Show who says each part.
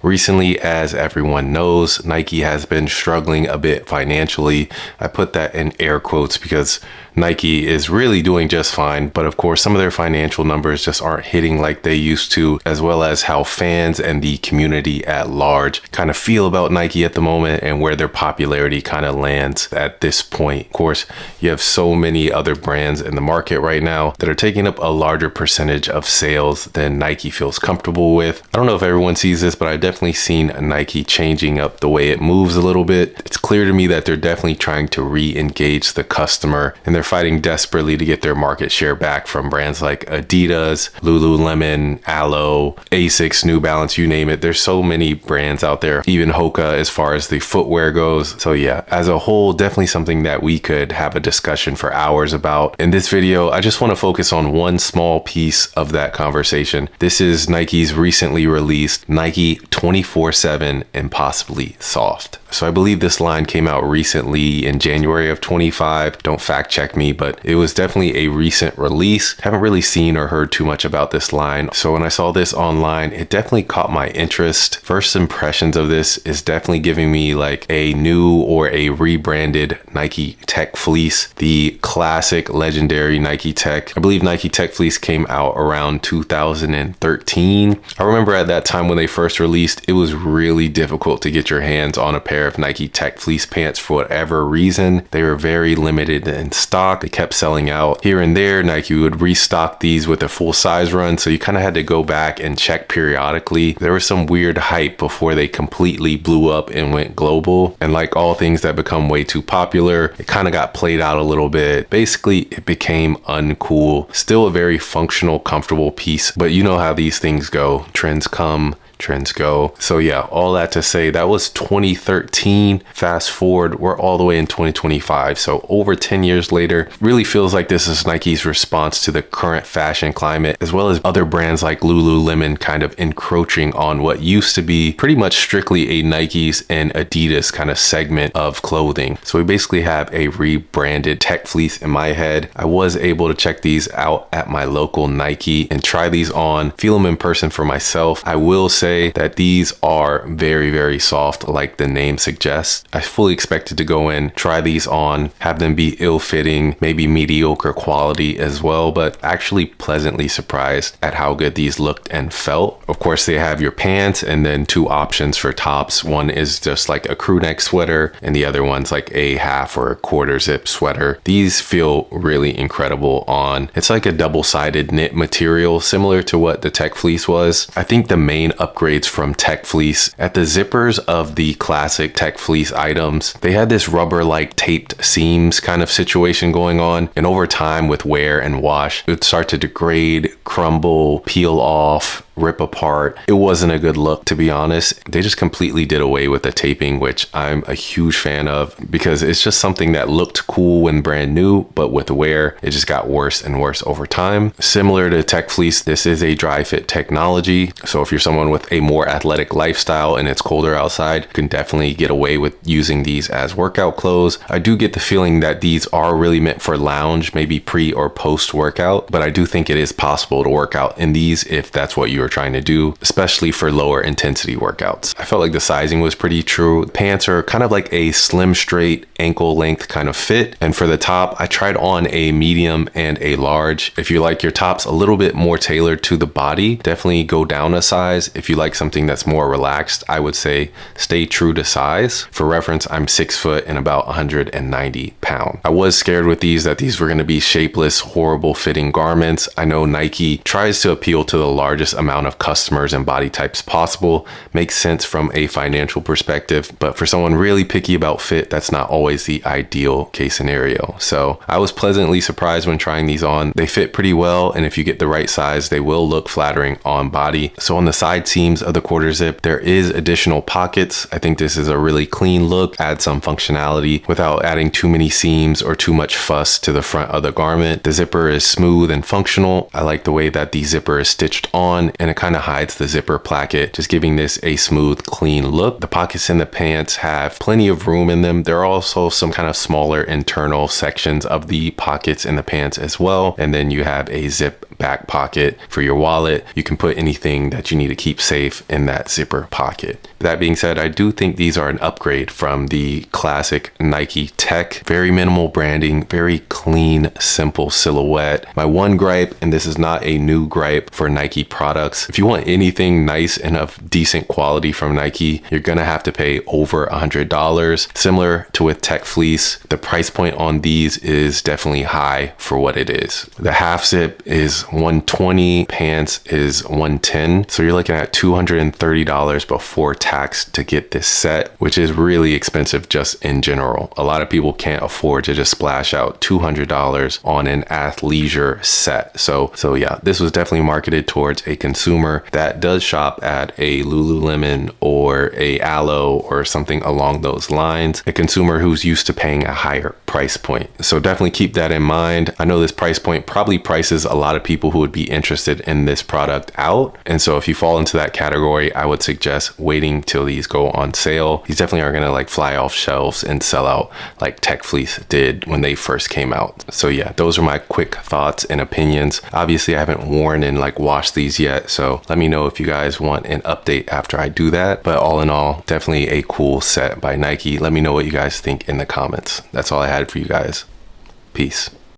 Speaker 1: Recently, as everyone knows, Nike has been struggling a bit financially. I put that in air quotes because Nike is really doing just fine, but of course some of their financial numbers just aren't hitting like they used to, as well as how fans and the community at large kind of feel about Nike at the moment and where their popularity kind of lands at this point. Of course, you have so many other brands in the market right now that are taking up a larger percentage of sales than Nike feels comfortable with. I don't know if everyone sees this, but I've definitely seen Nike changing up the way it moves a little bit. It's clear to me that they're definitely trying to re-engage the customer, and they're fighting desperately to get their market share back from brands like Adidas, Lululemon, Alo, Asics, New Balance, you name it. There's so many brands out there, even Hoka as far as the footwear goes. So yeah, as a whole, definitely something that we could have a discussion for hours about. In this video, I just want to focus on one small piece of that conversation. This is Nike's recently released Nike 24/7 Impossibly Soft. So I believe this line came out recently in January of 25. Don't fact check me, but it was definitely a recent release. Haven't really seen or heard too much about this line. So when I saw this online, it definitely caught my interest. First impressions of this is definitely giving me like a new or a rebranded Nike Tech Fleece, the classic legendary Nike Tech. I believe Nike Tech Fleece came out around 2013. I remember at that time when they first released, it was really difficult to get your hands on a pair of Nike Tech Fleece pants for whatever reason. They were very limited in stock. They kept selling out here and there. Nike would restock these with a full size run, so you kind of had to go back and check periodically. There was some weird hype before they completely blew up and went global, and like all things that become way too popular, it kind of got played out a little bit. Basically, it became uncool. Still a very functional, comfortable piece, but you know how these things go. Trends come, trends go. So yeah, all that to say, that was 2013. Fast forward, we're all the way in 2025. So over 10 years later, really feels like this is Nike's response to the current fashion climate, as well as other brands like Lululemon kind of encroaching on what used to be pretty much strictly a Nike's and Adidas kind of segment of clothing. So we basically have a rebranded Tech Fleece in my head. I was able to check these out at my local Nike and try these on, feel them in person for myself. I will say that these are very, very soft, like the name suggests. I fully expected to go in, try these on, have them be ill-fitting, maybe mediocre quality as well, but actually pleasantly surprised at how good these looked and felt. Of course, they have your pants and then two options for tops. One is just like a crew neck sweater, and the other one's like a half or a quarter zip sweater. These feel really incredible on. It's like a double-sided knit material, similar to what the Tech Fleece was. I think the main upgrades from Tech Fleece, at the zippers of the classic Tech Fleece items, they had this rubber like taped seams kind of situation going on, and over time with wear and wash, it would start to degrade, crumble, peel off, rip apart. It wasn't a good look, to be honest. They just completely did away with the taping, which I'm a huge fan of because it's just something that looked cool when brand new, but with wear, it just got worse and worse over time. Similar to Tech Fleece, this is a dry fit technology. So if you're someone with a more athletic lifestyle and it's colder outside, you can definitely get away with using these as workout clothes. I do get the feeling that these are really meant for lounge, maybe pre or post workout, but I do think it is possible to work out in these if that's what you're trying to do, especially for lower intensity workouts. I felt like the sizing was pretty true. Pants are kind of like a slim, straight, ankle length kind of fit. And for the top, I tried on a medium and a large. If you like your tops a little bit more tailored to the body, definitely go down a size. If you like something that's more relaxed, I would say stay true to size. For reference, I'm 6 foot and about 190 pounds. I was scared with these that these were going to be shapeless, horrible fitting garments. I know Nike tries to appeal to the largest amount of customers and body types possible. Makes sense from a financial perspective, but for someone really picky about fit, that's not always the ideal case scenario. So I was pleasantly surprised when trying these on. They fit pretty well, and if you get the right size, they will look flattering on body. So on the side seams of the quarter zip, there is additional pockets. I think this is a really clean look, add some functionality without adding too many seams or too much fuss to the front of the garment. The zipper is smooth and functional. I like the way that the zipper is stitched on, and it kind of hides the zipper placket, just giving this a smooth, clean look. The pockets in the pants have plenty of room in them. There are also some kind of smaller internal sections of the pockets in the pants as well. And then you have a zip back pocket for your wallet. You can put anything that you need to keep safe in that zipper pocket. That being said, I do think these are an upgrade from the classic Nike Tech. Very minimal branding, very clean, simple silhouette. My one gripe, and this is not a new gripe for Nike products, if you want anything nice and of decent quality from Nike, you're gonna have to pay over $100. Similar to with Tech Fleece, the price point on these is definitely high for what it is. The half zip is $120, pants is $110. So you're looking at $230 before tax to get this set, which is really expensive just in general. A lot of people can't afford to just splash out $200 on an athleisure set. So yeah, this was definitely marketed towards a consumer that does shop at a Lululemon or a Alo or something along those lines, a consumer who's used to paying a higher price point. So definitely keep that in mind. I know this price point probably prices a lot of people who would be interested in this product out. And so if you fall into that category, I would suggest waiting till these go on sale. These definitely are gonna like fly off shelves and sell out like Tech Fleece did when they first came out. So yeah, those are my quick thoughts and opinions. Obviously I haven't worn and like washed these yet, so let me know if you guys want an update after I do that. But all in all, definitely a cool set by Nike. Let me know what you guys think in the comments. That's all I had for you guys. Peace.